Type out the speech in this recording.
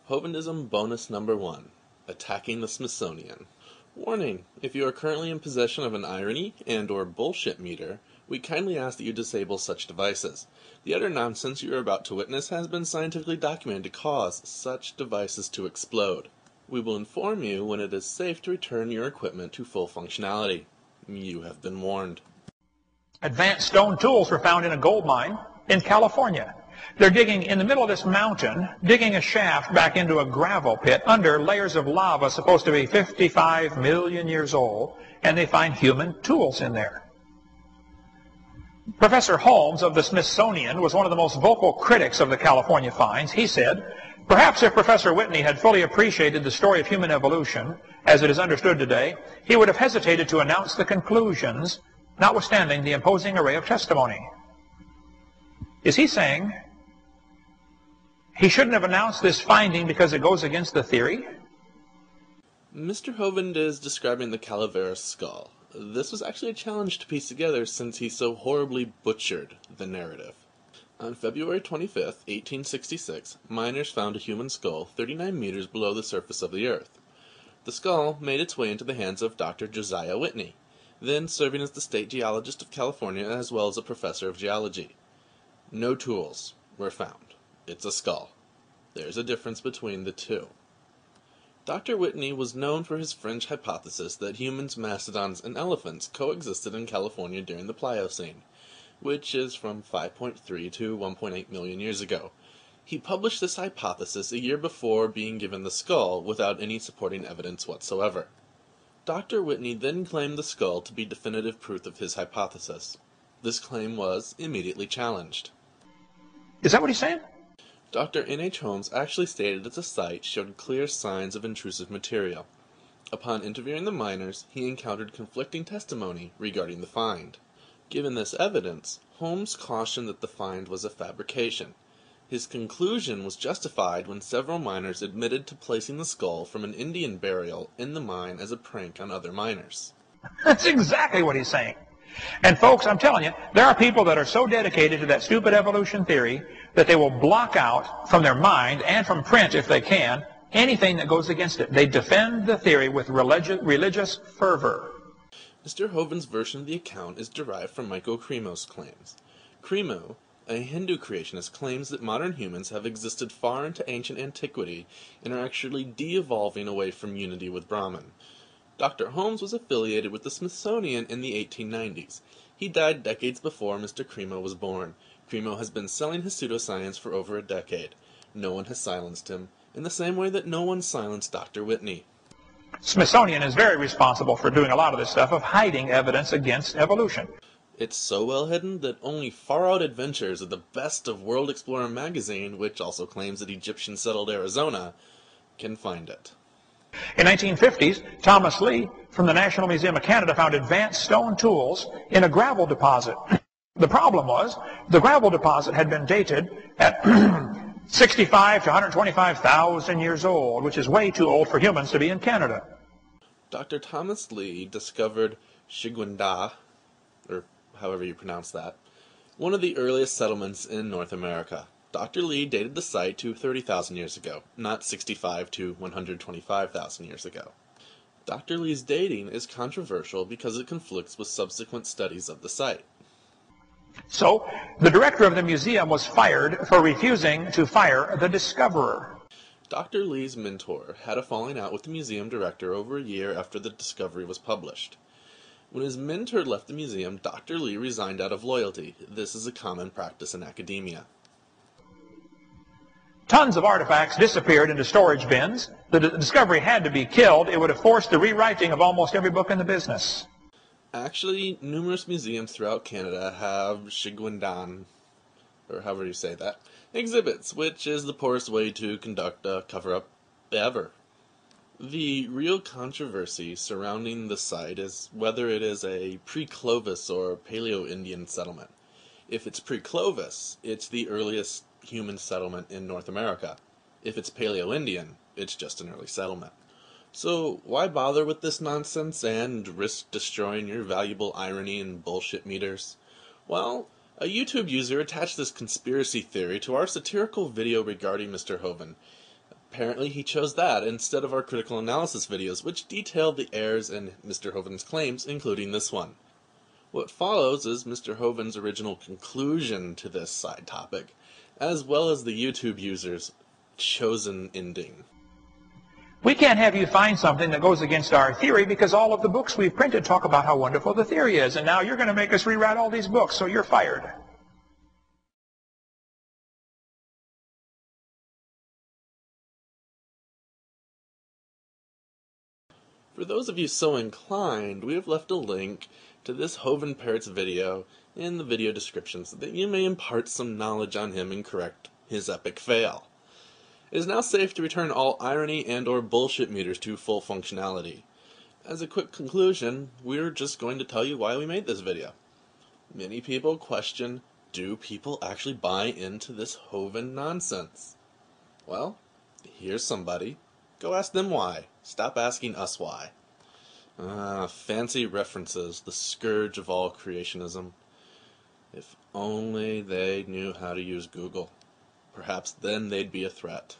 Hovindism bonus number 1. Attacking the Smithsonian. Warning: if you are currently in possession of an irony and/or bullshit meter, we kindly ask that you disable such devices. The utter nonsense you are about to witness has been scientifically documented to cause such devices to explode. We will inform you when it is safe to return your equipment to full functionality. You have been warned. Advanced stone tools were found in a gold mine in California. They're digging in the middle of this mountain, digging a shaft back into a gravel pit under layers of lava supposed to be 55 million years old, and they find human tools in there. Professor Holmes of the Smithsonian was one of the most vocal critics of the California finds. He said, "Perhaps if Professor Whitney had fully appreciated the story of human evolution, as it is understood today, he would have hesitated to announce the conclusions, notwithstanding the imposing array of testimony." Is he saying he shouldn't have announced this finding because it goes against the theory? Mr. Hovind is describing the Calaveras skull. This was actually a challenge to piece together since he so horribly butchered the narrative. On February 25, 1866, miners found a human skull 39 meters below the surface of the earth. The skull made its way into the hands of Dr. Josiah Whitney, then serving as the state geologist of California as well as a professor of geology. No tools were found. It's a skull. There's a difference between the two. Dr. Whitney was known for his fringe hypothesis that humans, mastodons, and elephants coexisted in California during the Pliocene, which is from 5.3 to 1.8 million years ago. He published this hypothesis a year before being given the skull without any supporting evidence whatsoever. Dr. Whitney then claimed the skull to be definitive proof of his hypothesis. This claim was immediately challenged. Is that what he's saying? Dr. N.H. Holmes actually stated that the site showed clear signs of intrusive material. Upon interviewing the miners, he encountered conflicting testimony regarding the find. Given this evidence, Holmes cautioned that the find was a fabrication. His conclusion was justified when several miners admitted to placing the skull from an Indian burial in the mine as a prank on other miners. That's exactly what he's saying. And folks, I'm telling you, there are people that are so dedicated to that stupid evolution theory that they will block out from their mind and from print, if they can, anything that goes against it. They defend the theory with religious fervor. Mr. Hovind's version of the account is derived from Michael Cremo's claims. Cremo, a Hindu creationist, claims that modern humans have existed far into ancient antiquity and are actually de-evolving away from unity with Brahman. Dr. Holmes was affiliated with the Smithsonian in the 1890s. He died decades before Mr. Cremo was born. Cremo has been selling his pseudoscience for over a decade. No one has silenced him, in the same way that no one silenced Dr. Whitney. Smithsonian is very responsible for doing a lot of this stuff of hiding evidence against evolution. It's so well hidden that only Far Out Adventures of the Best of World Explorer magazine, which also claims that Egyptians settled Arizona, can find it. In the 1950s, Thomas Lee from the National Museum of Canada found advanced stone tools in a gravel deposit. The problem was the gravel deposit had been dated at 65 to 125,000 years old, which is way too old for humans to be in Canada. Dr. Thomas Lee discovered Shigwinda, or however you pronounce that, one of the earliest settlements in North America. Dr. Lee dated the site to 30,000 years ago, not 65 to 125,000 years ago. Dr. Lee's dating is controversial because it conflicts with subsequent studies of the site. So, the director of the museum was fired for refusing to fire the discoverer. Dr. Lee's mentor had a falling out with the museum director over a year after the discovery was published. When his mentor left the museum, Dr. Lee resigned out of loyalty. This is a common practice in academia. Tons of artifacts disappeared into storage bins. The discovery had to be killed. It would have forced the rewriting of almost every book in the business. Actually, numerous museums throughout Canada have Shigwindan, or however you say that, exhibits, which is the poorest way to conduct a cover-up ever. The real controversy surrounding the site is whether it is a pre-Clovis or Paleo-Indian settlement. If it's pre-Clovis, it's the earliest human settlement in North America. If it's Paleo-Indian, it's just an early settlement. So why bother with this nonsense and risk destroying your valuable irony and bullshit meters? Well, a YouTube user attached this conspiracy theory to our satirical video regarding Mr. Hovind. Apparently he chose that instead of our critical analysis videos, which detailed the errors in Mr. Hovind's claims, including this one. What follows is Mr. Hovind's original conclusion to this side topic, as well as the YouTube user's chosen ending. We can't have you find something that goes against our theory because all of the books we've printed talk about how wonderful the theory is, and now you're going to make us rewrite all these books, so you're fired. For those of you so inclined, we have left a link to this Hovind Parrot's video in the video description so that you may impart some knowledge on him and correct his epic fail. It is now safe to return all irony and or bullshit meters to full functionality. As a quick conclusion, we're just going to tell you why we made this video. Many people question, do people actually buy into this Hovind nonsense? Well, here's somebody. Go ask them why. Stop asking us why. Fancy references, the scourge of all creationism. If only they knew how to use Google. Perhaps then they'd be a threat.